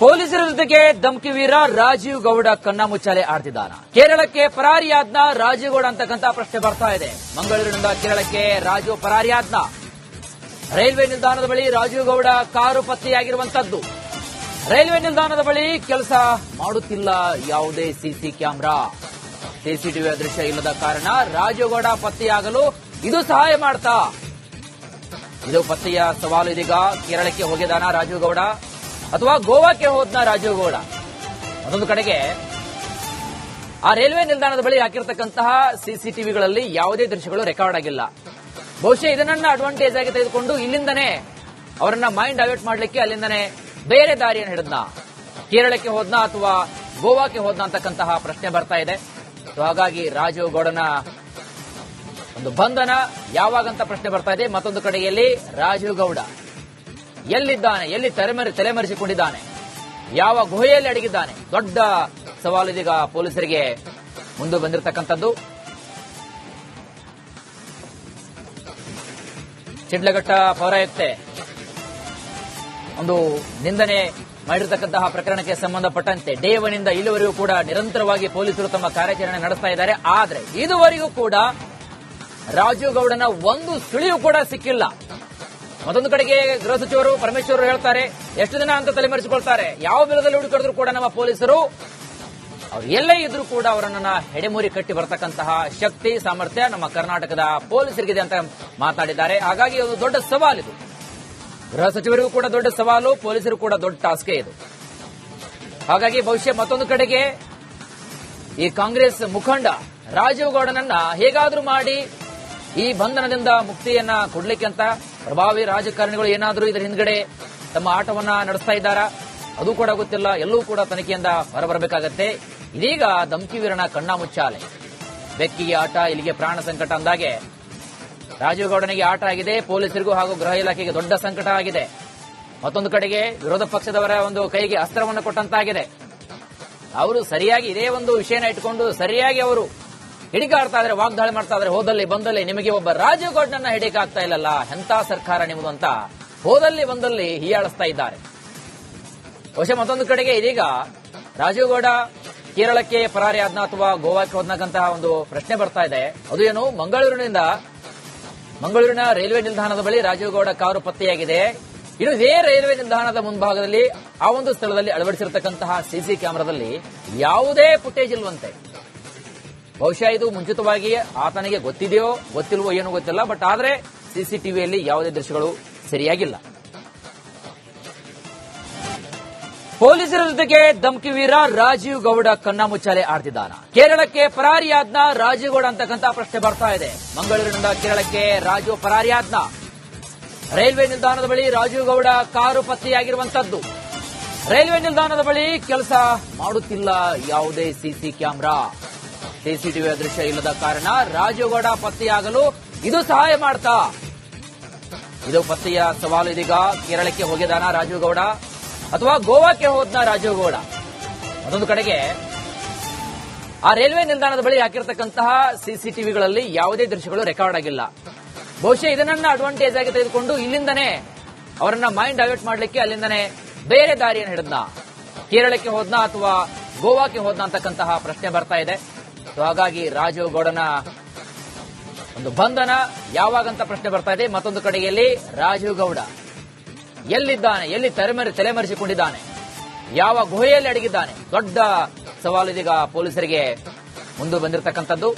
ಪೊಲೀಸರ ಜೊತೆಗೆ ಧಮಕಿ ವೀರ ರಾಜೀವ್ ಗೌಡ ಕಣ್ಣಾಮುಚ್ಚಾಲೆ ಆಡ್ತಿದ್ದಾನ. ಕೇರಳಕ್ಕೆ ಪರಾರಿಯಾದ್ನ ರಾಜೀವ್ ಗೌಡ ಅಂತಕ್ಕಂಥ ಪ್ರಶ್ನೆ ಬರ್ತಾ ಇದೆ. ಮಂಗಳೂರಿನಿಂದ ಕೇರಳಕ್ಕೆ ರಾಜು ಪರಾರಿಯಾದ್ನ. ರೈಲ್ವೆ ನಿಲ್ದಾಣದ ಬಳಿ ರಾಜೀವ್ ಗೌಡ ಕಾರು ಪತ್ತೆಯಾಗಿರುವಂತದ್ದು. ರೈಲ್ವೆ ನಿಲ್ದಾಣದ ಬಳಿ ಕೆಲಸ ಮಾಡುತ್ತಿಲ್ಲ ಯಾವುದೇ ಸಿಸಿ ಕ್ಯಾಮೆರಾ. ಸಿಸಿಟಿವಿ ದೃಶ್ಯ ಇಲ್ಲದ ಕಾರಣ ರಾಜೀವ್ ಗೌಡ ಪತ್ತೆಯಾಗಲು ಇದು ಸಹಾಯ ಮಾಡ್ತಾ. ಇದು ಪತ್ತೆಯ ಸವಾಲು. ಇದೀಗ ಕೇರಳಕ್ಕೆ ಹೋಗಿದಾನ ರಾಜೀವ್ ಗೌಡ ಅಥವಾ ಗೋವಾಕ್ಕೆ ಹೋದ್ನ ರಾಜೀವ್ ಗೌಡ. ಮತ್ತೊಂದು ಕಡೆಗೆ ಆ ರೈಲ್ವೆ ನಿಲ್ದಾಣದ ಬಳಿ ಹಾಕಿರತಕ್ಕಂತಹ ಸಿಸಿಟಿವಿಗಳಲ್ಲಿ ಯಾವುದೇ ದೃಶ್ಯಗಳು ರೆಕಾರ್ಡ್ ಆಗಿಲ್ಲ. ಬಹುಶಃ ಇದನ್ನ ಅಡ್ವಾಂಟೇಜ್ ಆಗಿ ತೆಗೆದುಕೊಂಡು ಇಲ್ಲಿಂದನೇ ಅವರನ್ನ ಮೈಂಡ್ ಡೈವರ್ಟ್ ಮಾಡಲಿಕ್ಕೆ ಅಲ್ಲಿಂದನೇ ಬೇರೆ ದಾರಿಯನ್ನು ಹಿಡಿದ್ನ. ಕೇರಳಕ್ಕೆ ಹೋದ್ನ ಅಥವಾ ಗೋವಾಕ್ಕೆ ಹೋದ್ನ ಅಂತಕ್ಕಂತಹ ಪ್ರಶ್ನೆ ಬರ್ತಾ ಇದೆ. ಹಾಗಾಗಿ ರಾಜೀವ್ ಗೌಡನ ಒಂದು ಬಂಧನ ಯಾವಾಗಂತ ಪ್ರಶ್ನೆ ಬರ್ತಾ ಇದೆ. ಮತ್ತೊಂದು ಕಡೆಯಲ್ಲಿ ರಾಜೀವ್ ಗೌಡ ಎಲ್ಲಿದ್ದಾನೆ, ಎಲ್ಲಿ ತಲೆಮರೆಸಿಕೊಂಡಿದ್ದಾನೆ, ಯಾವ ಗುಹೆಯಲ್ಲಿ ಅಡಗಿದ್ದಾನೆ, ದೊಡ್ಡ ಸವಾಲು ಇದೀಗ ಪೊಲೀಸರಿಗೆ ಮುಂದೆ ಬಂದಿರತಕ್ಕಂಥದ್ದು. ಶಿಡ್ಲಘಟ್ಟ ಪೌರಾಯುಕ್ತೆ ಒಂದು ನಿಂದನೆ ಮಾಡಿರತಕ್ಕಂತಹ ಪ್ರಕರಣಕ್ಕೆ ಸಂಬಂಧಪಟ್ಟಂತೆ ಡೇ 1 ಇಲ್ಲಿವರೆಗೂ ಕೂಡ ನಿರಂತರವಾಗಿ ಪೊಲೀಸರು ತಮ್ಮ ಕಾರ್ಯಾಚರಣೆ ನಡೆಸ್ತಾ ಇದ್ದಾರೆ. ಆದರೆ ಇದುವರೆಗೂ ಕೂಡ ರಾಜೀವ್ ಗೌಡನ ಒಂದು ಸುಳಿವು ಕೂಡ ಸಿಕ್ಕಿಲ್ಲ. ಮತ್ತೊಂದು ಕಡೆಗೆ ಗೃಹ ಸಚಿವರು ಪರಮೇಶ್ವರ್ ಹೇಳ್ತಾರೆ, ಎಷ್ಟು ದಿನ ಅಂತ ತಲೆಮರೆಸಿಕೊಳ್ತಾರೆ, ಯಾವ ಬಿಲದಲ್ಲಿ ಹುಡುಕಿದ್ರು ಕೂಡ ನಮ್ಮ ಪೊಲೀಸರು ಅವ್ರು ಎಲ್ಲೇ ಇದ್ರೂ ಕೂಡ ಅವರನ್ನ ಹೆಡೆಮೂರಿ ಕಟ್ಟಿ ಬರತಕ್ಕಂತಹ ಶಕ್ತಿ ಸಾಮರ್ಥ್ಯ ನಮ್ಮ ಕರ್ನಾಟಕದ ಪೊಲೀಸರಿಗಿದೆ ಅಂತ ಮಾತಾಡಿದ್ದಾರೆ. ಹಾಗಾಗಿ ಒಂದು ದೊಡ್ಡ ಸವಾಲಿದು. ಗೃಹ ಸಚಿವರಿಗೂ ಕೂಡ ದೊಡ್ಡ ಸವಾಲು, ಪೊಲೀಸರು ಕೂಡ ದೊಡ್ಡ ಟಾಸ್ಕ್ ಇದು. ಹಾಗಾಗಿ ಬಹುಶಃ ಮತ್ತೊಂದು ಕಡೆಗೆ ಈ ಕಾಂಗ್ರೆಸ್ ಮುಖಂಡ ರಾಜೀವ್ ಗೌಡನನ್ನ ಹೇಗಾದ್ರೂ ಮಾಡಿ ಈ ಬಂಧನದಿಂದ ಮುಕ್ತಿಯನ್ನ ಕೊಡ್ಲಿಕ್ಕೆ ಅಂತ ಪ್ರಭಾವಿ ರಾಜಕಾರಣಿಗಳು ಏನಾದರೂ ಇದರ ಹಿಂದ್ಗಡೆ ತಮ್ಮ ಆಟವನ್ನ ನಡೆಸ್ತಾ ಇದ್ದಾರಾ ಅದು ಕೂಡ ಗೊತ್ತಿಲ್ಲ. ಎಲ್ಲವೂ ಕೂಡ ತನಿಖೆಯಿಂದ ಹೊರಬರಬೇಕಾಗತ್ತೆ. ಇದೀಗ ಧಮಕಿ ವೀರನ ಕಣ್ಣಾಮುಚ್ಚಾಲೆ. ಬೆಕ್ಕಿಗೆ ಆಟ, ಇಲ್ಲಿಗೆ ಪ್ರಾಣ ಸಂಕಟ ಅಂದಾಗೆ ರಾಜೀವ್ ಗೌಡನಿಗೆ ಆಟ ಆಗಿದೆ. ಪೊಲೀಸರಿಗೂ ಹಾಗೂ ಗೃಹ ಇಲಾಖೆಗೆ ದೊಡ್ಡ ಸಂಕಟ ಆಗಿದೆ. ಮತ್ತೊಂದು ಕಡೆಗೆ ವಿರೋಧ ಪಕ್ಷದವರ ಒಂದು ಕೈಗೆ ಅಸ್ತ್ರವನ್ನು ಕೊಟ್ಟಂತಾಗಿದೆ. ಅವರು ಸರಿಯಾಗಿ ಇದೇ ಒಂದು ವಿಷಯನ ಇಟ್ಟುಕೊಂಡು ಸರಿಯಾಗಿ ಅವರು ಹಿಡಿಕಾಡ್ತಾ ಇದ್ರೆ, ವಾಗ್ದಾಳಿ ಮಾಡ್ತಾ ಇದ್ರೆ, ಹೋದಲ್ಲಿ ಬಂದಲ್ಲಿ ನಿಮಗೆ ಒಬ್ಬ ರಾಜೀವ್ ಗೌಡನನ್ನ ಹಿಡಿಯಕ್ಕೆ ಆಗ್ತಾ ಇಲ್ಲಲ್ಲ, ಎಂತ ಸರ್ಕಾರ ನಿಮ್ಮದು ಅಂತ ಹೋದಲ್ಲಿ ಬಂದಲ್ಲಿ ಹೀಯಾಳಿಸ್ತಾ ಇದ್ದಾರೆ. ಬಹುಶಃ ಮತ್ತೊಂದು ಕಡೆಗೆ ಇದೀಗ ರಾಜೀವ್ ಗೌಡ ಕೇರಳಕ್ಕೆ ಪರಾರಿಯಾದ್ನ ಅಥವಾ ಗೋವಾಕ್ಕೆ ಹೋದ್ನಂತಹ ಒಂದು ಪ್ರಶ್ನೆ ಬರ್ತಾ ಇದೆ. ಅದು ಏನು, ಮಂಗಳೂರಿನ ರೈಲ್ವೆ ನಿಲ್ದಾಣದ ಬಳಿ ರಾಜೀವ್ ಗೌಡ ಕಾರು ಪತ್ತೆಯಾಗಿದೆ. ಇನ್ನು ಇದೇ ರೈಲ್ವೆ ನಿಲ್ದಾಣದ ಮುಂಭಾಗದಲ್ಲಿ ಆ ಒಂದು ಸ್ಥಳದಲ್ಲಿ ಅಳವಡಿಸಿರತಕ್ಕಂತಹ ಸಿಸಿ ಕ್ಯಾಮೆರಾದಲ್ಲಿ ಯಾವುದೇ ಫುಟೇಜ್ ಇಲ್ವಂತೆ. ಬಹುಶಃ ಇದು ಮುಂಚಿತವಾಗಿ ಆತನಿಗೆ ಗೊತ್ತಿದೆಯೋ ಗೊತ್ತಿಲ್ವೋ ಏನೂ ಗೊತ್ತಿಲ್ಲ. ಬಟ್ ಆದ್ರೆ ಸಿಸಿಟಿವಿಯಲ್ಲಿ ಯಾವುದೇ ದೃಶ್ಯಗಳು ಸರಿಯಾಗಿಲ್ಲ. ಪೊಲೀಸರ ಜೊತೆಗೆ ಧಮಕಿ ವೀರ ರಾಜೀವ್ ಗೌಡ ಕಣ್ಣಾಮುಚ್ಚಾಲೆ ಆಡ್ತಿದ್ದಾನ. ಕೇರಳಕ್ಕೆ ಪರಾರಿಯಾದ್ನ ರಾಜೀವ್ ಗೌಡ ಅಂತಕ್ಕಂಥ ಪ್ರಶ್ನೆ ಬರ್ತಾ ಇದೆ. ಮಂಗಳೂರಿನಿಂದ ಕೇರಳಕ್ಕೆ ರಾಜು ಪರಾರಿಯಾದ್ನ. ರೈಲ್ವೆ ನಿಲ್ದಾಣದ ಬಳಿ ರಾಜೀವ್ ಗೌಡ ಕಾರು ಪತ್ತೆಯಾಗಿರುವಂತದ್ದು. ರೈಲ್ವೆ ನಿಲ್ದಾಣದ ಬಳಿ ಕೆಲಸ ಮಾಡುತ್ತಿಲ್ಲ ಯಾವುದೇ ಸಿಸಿ ಕ್ಯಾಮೆರಾ. ಸಿಸಿಟಿವಿ ದೃಶ್ಯ ಇಲ್ಲದ ಕಾರಣ ರಾಜೀವ್ ಗೌಡ ಪತ್ತೆಯಾಗಲು ಇದು ಸಹಾಯ ಮಾಡ್ತಾ. ಇದು ಪತ್ತೆಯ ಸವಾಲು. ಇದೀಗ ಕೇರಳಕ್ಕೆ ಹೋಗಿದಾನ ರಾಜೀವ್ ಗೌಡ ಅಥವಾ ಗೋವಾಕ್ಕೆ ಹೋದ್ನ ರಾಜೀವ್ ಗೌಡ. ಮತ್ತೊಂದು ಕಡೆಗೆ ಆ ರೈಲ್ವೆ ನಿಲ್ದಾಣದ ಬಳಿ ಹಾಕಿರತಕ್ಕಂತಹ ಸಿಸಿಟಿವಿಗಳಲ್ಲಿ ಯಾವುದೇ ದೃಶ್ಯಗಳು ರೆಕಾರ್ಡ್ ಆಗಿಲ್ಲ. ಬಹುಶಃ ಇದನ್ನ ಅಡ್ವಾಂಟೇಜ್ ಆಗಿ ತೆಗೆದುಕೊಂಡು ಇಲ್ಲಿಂದನೇ ಅವರನ್ನ ಮೈಂಡ್ ಡೈವರ್ಟ್ ಮಾಡಲಿಕ್ಕೆ ಅಲ್ಲಿಂದನೇ ಬೇರೆ ದಾರಿಯನ್ನು ಹಿಡಿದ್ನ. ಕೇರಳಕ್ಕೆ ಹೋದ್ನ ಅಥವಾ ಗೋವಾಕ್ಕೆ ಹೋದ್ನ ಅಂತಕ್ಕಂತಹ ಪ್ರಶ್ನೆ ಬರ್ತಾ ಇದೆ. ಹಾಗಾಗಿ ರಾಜೀವ್ ಗೌಡನ ಒಂದು ಬಂಧನ ಯಾವಾಗಂತ ಪ್ರಶ್ನೆ ಬರ್ತಾ ಇದೆ. ಮತ್ತೊಂದು ಕಡೆಯಲ್ಲಿ ರಾಜೀವ್ ಗೌಡ ಎಲ್ಲಿದ್ದಾನೆ, ಎಲ್ಲಿ ತಲೆಮರೆಸಿಕೊಂಡಿದ್ದಾನೆ, ಯಾವ ಗುಹೆಯಲ್ಲಿ ಅಡಗಿದ್ದಾನೆ, ದೊಡ್ಡ ಸವಾಲು ಇದೀಗ ಪೊಲೀಸರಿಗೆ ಮುಂದೆ ಬಂದಿರತಕ್ಕಂಥದ್ದು.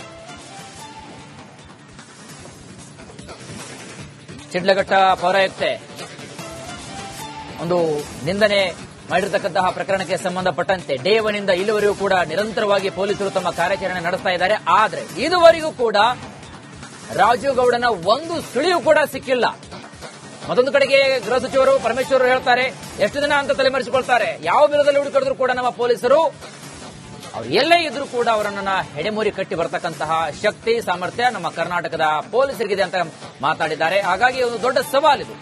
ಶಿಡ್ಲಘಟ್ಟ ಪೌರಾಯುಕ್ತೆ ಒಂದು ನಿಂದನೆ ಮಾಡಿರತಕ್ಕಂತಹ ಪ್ರಕರಣಕ್ಕೆ ಸಂಬಂಧಪಟ್ಟಂತೆ ಡೇ 1 ಇಲ್ಲಿವರೆಗೂ ಕೂಡ ನಿರಂತರವಾಗಿ ಪೊಲೀಸರು ತಮ್ಮ ಕಾರ್ಯಾಚರಣೆ ನಡೆಸ್ತಾ ಇದ್ದಾರೆ. ಆದರೆ ಇದುವರೆಗೂ ಕೂಡ ರಾಜೀವ್ ಗೌಡನ ಒಂದು ಸುಳಿವು ಕೂಡ ಸಿಕ್ಕಿಲ್ಲ. ಮತ್ತೊಂದು ಕಡೆಗೆ ಗೃಹ ಸಚಿವರು ಪರಮೇಶ್ವರ್ ಹೇಳ್ತಾರೆ, ಎಷ್ಟು ದಿನ ಅಂತ ತಲೆಮರೆಸಿಕೊಳ್ತಾರೆ, ಯಾವ ಬಿಲದಲ್ಲಿ ಹುಡುಕಿದ್ರು ಕೂಡ ನಮ್ಮ ಪೊಲೀಸರು ಅವ್ರು ಎಲ್ಲೇ ಇದ್ರೂ ಕೂಡ ಅವರನ್ನ ಹೆಡೆಮೂರಿ ಕಟ್ಟಿ ಬರತಕ್ಕಂತಹ ಶಕ್ತಿ ಸಾಮರ್ಥ್ಯ ನಮ್ಮ ಕರ್ನಾಟಕದ ಪೊಲೀಸರಿಗಿದೆ ಅಂತ ಮಾತಾಡಿದ್ದಾರೆ. ಹಾಗಾಗಿ ಒಂದು ದೊಡ್ಡ ಸವಾಲಿದು.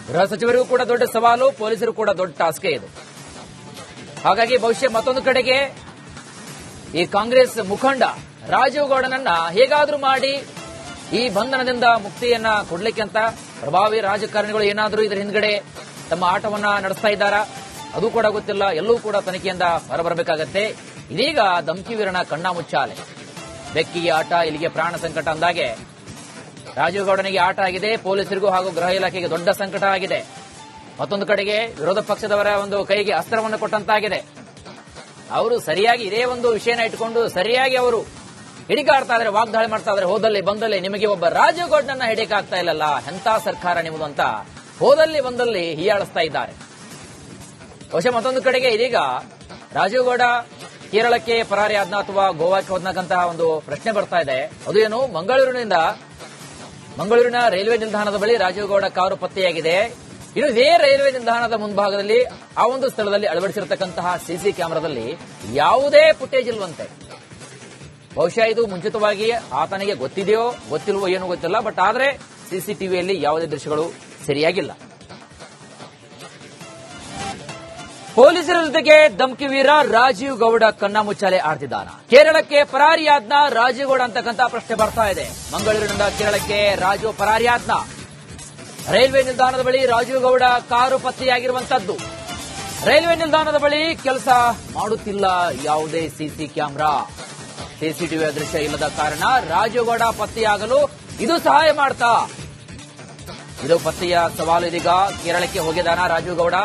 ಗೃಹ ಸಚಿವರಿಗೂ ಕೂಡ ದೊಡ್ಡ ಸವಾಲು, ಪೊಲೀಸರು ಕೂಡ ದೊಡ್ಡ ಟಾಸ್ಕ್ ಇದು. ಹಾಗಾಗಿ ಬಹುಶಃ ಮತ್ತೊಂದು ಕಡೆಗೆ ಈ ಕಾಂಗ್ರೆಸ್ ಮುಖಂಡ ರಾಜೀವ್ ಗೌಡನನ್ನ ಹೇಗಾದ್ರೂ ಮಾಡಿ ಈ ಬಂಧನದಿಂದ ಮುಕ್ತಿಯನ್ನ ಕೊಡ್ಲಿಕ್ಕೆ ಅಂತ ಪ್ರಭಾವಿ ರಾಜಕಾರಣಿಗಳು ಏನಾದರೂ ಇದರ ಹಿಂದ್ಗಡೆ ತಮ್ಮ ಆಟವನ್ನ ನಡೆಸ್ತಾ ಇದ್ದಾರಾ ಅದು ಕೂಡ ಗೊತ್ತಿಲ್ಲ, ಎಲ್ಲವೂ ಕೂಡ ತನಿಖೆಯಿಂದ ಹೊರಬರಬೇಕಾಗತ್ತೆ. ಇದೀಗ ಧಮ್ಕಿ ವೀರನ ಕಣ್ಣ ಮುಚ್ಚಾಲೆ. ಬೆಕ್ಕಿಗೆ ಆಟ, ಇಲ್ಲಿಗೆ ಪ್ರಾಣ ಸಂಕಟ ಅಂದಾಗೆ ರಾಜೀವ್ ಗೌಡನಿಗೆ ಆಟ ಆಗಿದೆ, ಪೊಲೀಸರಿಗೂ ಹಾಗೂ ಗೃಹ ಇಲಾಖೆಗೆ ದೊಡ್ಡ ಸಂಕಟ ಆಗಿದೆ. ಮತ್ತೊಂದು ಕಡೆಗೆ ವಿರೋಧ ಪಕ್ಷದವರ ಒಂದು ಕೈಗೆ ಅಸ್ತ್ರವನ್ನು ಕೊಟ್ಟಂತಾಗಿದೆ. ಅವರು ಸರಿಯಾಗಿ ಇದೇ ಒಂದು ವಿಷಯನ ಇಟ್ಟುಕೊಂಡು ಸರಿಯಾಗಿ ಅವರು ಹಿಡಿಕಾಡ್ತಾ ಇದ್ದಾರೆ, ವಾಗ್ದಾಳಿ ಮಾಡ್ತಾ ಇದ್ದಾರೆ. ಹೋದಲ್ಲಿ ಬಂದಲ್ಲಿ ನಿಮಗೆ ಒಬ್ಬ ರಾಜೀವ್ ಗೌಡನನ್ನ ಹಿಡಿಕಾಗ್ತಾ ಇಲ್ಲಲ್ಲ, ಎಂತ ಸರ್ಕಾರ ನಿಮ್ಮದು ಅಂತ ಹೋದಲ್ಲಿ ಬಂದಲ್ಲಿ ಹೀಯಾಳಿಸ್ತಾ ಇದ್ದಾರೆ. ಬಹುಶಃ ಮತ್ತೊಂದು ಕಡೆಗೆ ಇದೀಗ ರಾಜೀವ್ ಗೌಡ ಕೇರಳಕ್ಕೆ ಪರಾರಿ ಆದ್ನ ಅಥವಾ ಗೋವಾಕ್ಕೆ ಹೋದ್ನಕ್ಕಂತಹ ಒಂದು ಪ್ರಶ್ನೆ ಬರ್ತಾ ಇದೆ. ಅದು ಏನು, ಮಂಗಳೂರಿನ ರೈಲ್ವೆ ನಿಲ್ದಾಣದ ಬಳಿ ರಾಜೀವ್ ಗೌಡ ಕಾರು ಪತ್ತೆಯಾಗಿದೆ. ಇನ್ನು ಇದೇ ರೈಲ್ವೆ ನಿಲ್ದಾಣದ ಮುಂಭಾಗದಲ್ಲಿ ಆ ಒಂದು ಸ್ಥಳದಲ್ಲಿ ಅಳವಡಿಸಿರತಕ್ಕಂತಹ ಸಿಸಿ ಕ್ಯಾಮೆರಾದಲ್ಲಿ ಯಾವುದೇ ಫುಟೇಜ್ ಇಲ್ವಂತೆ. ಬಹುಶಃ ಇದು ಮುಂಚಿತವಾಗಿ ಆತನಿಗೆ ಗೊತ್ತಿದೆಯೋ ಗೊತ್ತಿಲ್ವೋ ಏನೂ ಗೊತ್ತಿಲ್ಲ, ಬಟ್ ಆದ್ರೆ ಸಿಸಿಟಿವಿಯಲ್ಲಿ ಯಾವುದೇ ದೃಶ್ಯಗಳು ಸರಿಯಾಗಿಲ್ಲ. ಪೊಲೀಸರ ಜೊತೆಗೆ ಧಮ್ಕಿ ವೀರ ರಾಜೀವ್ ಗೌಡ ಕಣ್ಣ ಮುಚ್ಚಾಲೆ ಆಡ್ತಿದ್ದಾನ. ಕೇರಳಕ್ಕೆ ಪರಾರಿಯಾದ್ನ ರಾಜೀವ್ ಗೌಡ ಅಂತಕ್ಕಂಥ ಪ್ರಶ್ನೆ ಬರ್ತಾ ಇದೆ. ಮಂಗಳೂರಿನಿಂದ ಕೇರಳಕ್ಕೆ ರಾಜು ಪರಾರಿಯಾದ್ನ. ರೈಲ್ವೆ ನಿಲ್ದಾಣದ ಬಳಿ ರಾಜೀವ್ ಗೌಡ ಕಾರು ಪತ್ತೆಯಾಗಿರುವಂತದ್ದು. ರೈಲ್ವೆ ನಿಲ್ದಾಣದ ಬಳಿ ಕೆಲಸ ಮಾಡುತ್ತಿಲ್ಲ ಯಾವುದೇ ಸಿಸಿ ಕ್ಯಾಮೆರಾ, ಸಿಸಿಟಿವಿ ದೃಶ್ಯ ಇಲ್ಲದ ಕಾರಣ ರಾಜೀವ್ ಗೌಡ ಪತ್ತೆಯಾಗಲು ಇದು ಸಹಾಯ ಮಾಡ್ತಾ. ಇದು ಪತ್ತೆಯ ಸವಾಲು. ಇದೀಗ ಕೇರಳಕ್ಕೆ ಹೋಗಿದಾನ ರಾಜೀವ್ ಗೌಡ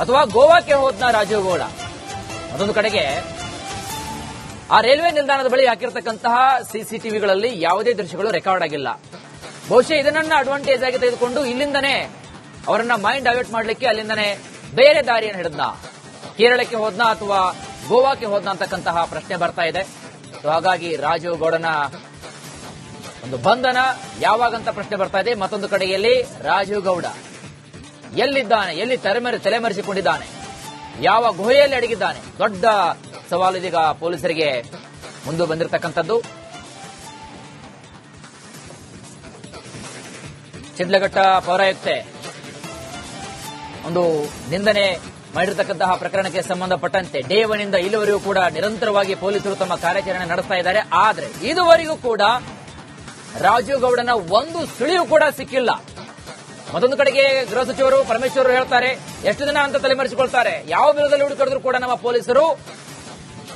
ಅಥವಾ ಗೋವಾಕ್ಕೆ ಹೋದ್ನ ರಾಜೀವ್ ಗೌಡ? ಮತ್ತೊಂದು ಕಡೆಗೆ ಆ ರೈಲ್ವೆ ನಿಲ್ದಾಣದ ಬಳಿ ಹಾಕಿರತಕ್ಕಂತಹ ಸಿಸಿಟಿವಿಗಳಲ್ಲಿ ಯಾವುದೇ ದೃಶ್ಯಗಳು ರೆಕಾರ್ಡ್ ಆಗಿಲ್ಲ. ಬಹುಶಃ ಇದನ್ನ ಅಡ್ವಾಂಟೇಜ್ ಆಗಿ ತೆಗೆದುಕೊಂಡು ಇಲ್ಲಿಂದನೇ ಅವರನ್ನ ಮೈಂಡ್ ಡೈವರ್ಟ್ ಮಾಡಲಿಕ್ಕೆ ಅಲ್ಲಿಂದನೇ ಬೇರೆ ದಾರಿಯನ್ನು ಹಿಡಿದ್ನ. ಕೇರಳಕ್ಕೆ ಹೋದ್ನ ಅಥವಾ ಗೋವಾಕ್ಕೆ ಹೋದ್ನ ಅಂತಕ್ಕಂತಹ ಪ್ರಶ್ನೆ ಬರ್ತಾ ಇದೆ. ಹಾಗಾಗಿ ರಾಜೀವ್ ಗೌಡನ ಒಂದು ಬಂಧನ ಯಾವಾಗಂತ ಪ್ರಶ್ನೆ ಬರ್ತಾ ಇದೆ. ಮತ್ತೊಂದು ಕಡೆಯಲ್ಲಿ ರಾಜೀವ್ ಗೌಡ ಎಲ್ಲಿದ್ದಾನೆ, ಎಲ್ಲಿ ತಲೆಮರೆಸಿಕೊಂಡಿದ್ದಾನೆ, ಯಾವ ಗುಹೆಯಲ್ಲಿ ಅಡಗಿದ್ದಾನೆ? ದೊಡ್ಡ ಸವಾಲು ಇದೀಗ ಪೊಲೀಸರಿಗೆ ಮುಂದೆ ಬಂದಿರತಕ್ಕಂಥದ್ದು. ಶಿಡ್ಲಘಟ್ಟ ಪೌರಾಯುಕ್ತೆ ಒಂದು ನಿಂದನೆ ಮಾಡಿರತಕ್ಕಂತಹ ಪ್ರಕರಣಕ್ಕೆ ಸಂಬಂಧಪಟ್ಟಂತೆ ಡೇ 1 ಇಂದ ಇಲ್ಲಿವರೆಗೂ ಕೂಡ ನಿರಂತರವಾಗಿ ಪೊಲೀಸರು ತಮ್ಮ ಕಾರ್ಯಾಚರಣೆ ನಡೆಸ್ತಾ ಇದ್ದಾರೆ. ಆದರೆ ಇದುವರೆಗೂ ಕೂಡ ರಾಜೀವ್ ಗೌಡನ ಒಂದು ಸುಳಿವು ಕೂಡ ಸಿಕ್ಕಿಲ್ಲ. ಮತ್ತೊಂದು ಕಡೆಗೆ ಗೃಹ ಸಚಿವರು ಪರಮೇಶ್ವರ್ ಹೇಳ್ತಾರೆ, ಎಷ್ಟು ದಿನ ಅಂತ ತಲೆಮರೆಸಿಕೊಳ್ತಾರೆ, ಯಾವ ಬಿಲದಲ್ಲಿ ಹುಡುಕಿದ್ರು ಕೂಡ ನಮ್ಮ ಪೊಲೀಸರು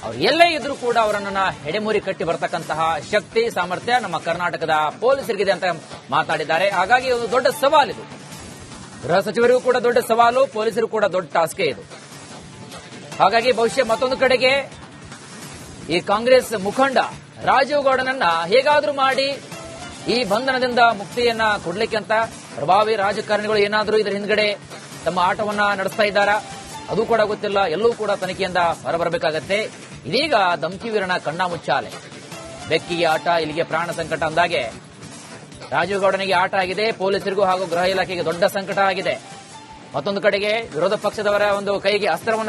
ಅವ್ರು ಎಲ್ಲೇ ಇದ್ರೂ ಕೂಡ ಅವರನ್ನ ಹೆಡೆಮೂರಿ ಕಟ್ಟಿ ಬರತಕ್ಕಂತಹ ಶಕ್ತಿ ಸಾಮರ್ಥ್ಯ ನಮ್ಮ ಕರ್ನಾಟಕದ ಪೊಲೀಸರಿಗಿದೆ ಅಂತ ಮಾತಾಡಿದ್ದಾರೆ. ಹಾಗಾಗಿ ಒಂದು ದೊಡ್ಡ ಸವಾಲಿದು. ಗೃಹ ಸಚಿವರಿಗೂ ಕೂಡ ದೊಡ್ಡ ಸವಾಲು, ಪೊಲೀಸರು ಕೂಡ ದೊಡ್ಡ ಟಾಸ್ಕ್ ಇದು. ಹಾಗಾಗಿ ಬಹುಶಃ ಮತ್ತೊಂದು ಕಡೆಗೆ ಈ ಕಾಂಗ್ರೆಸ್ ಮುಖಂಡ ರಾಜೀವ್ ಗೌಡನನ್ನ ಹೇಗಾದ್ರೂ ಮಾಡಿ ಈ ಬಂಧನದಿಂದ ಮುಕ್ತಿಯನ್ನ ಕೊಡ್ಲಿಕ್ಕೆ ಅಂತ ಪ್ರಭಾವಿ ರಾಜಕಾರಣಿಗಳು ಏನಾದರೂ ಇದರ ಹಿಂದ್ಗಡೆ ತಮ್ಮ ಆಟವನ್ನ ನಡೆಸ್ತಾ ಇದ್ದಾರಾ? ಅದು ಕೂಡ ಗೊತ್ತಿಲ್ಲ, ಎಲ್ಲವೂ ಕೂಡ ತನಿಖೆಯಿಂದ ಹೊರಬರಬೇಕಾಗತ್ತೆ. ಇದೀಗ ಧಮ್ಕಿ ವೀರನ ಕಣ್ಣ ಮುಚ್ಚಾಲೆ. ಬೆಕ್ಕಿಗೆ ಆಟ, ಇಲ್ಲಿಗೆ ಪ್ರಾಣ ಸಂಕಟ ಅಂದಾಗೆ ರಾಜೀವ್ ಗೌಡನಿಗೆ ಆಟ ಆಗಿದೆ, ಪೊಲೀಸರಿಗೂ ಹಾಗೂ ಗೃಹ ಇಲಾಖೆಗೆ ದೊಡ್ಡ ಸಂಕಟ ಆಗಿದೆ. ಮತ್ತೊಂದು ಕಡೆಗೆ ವಿರೋಧ ಪಕ್ಷದವರ ಒಂದು ಕೈಗೆ ಅಸ್ತ್ರವನ್ನು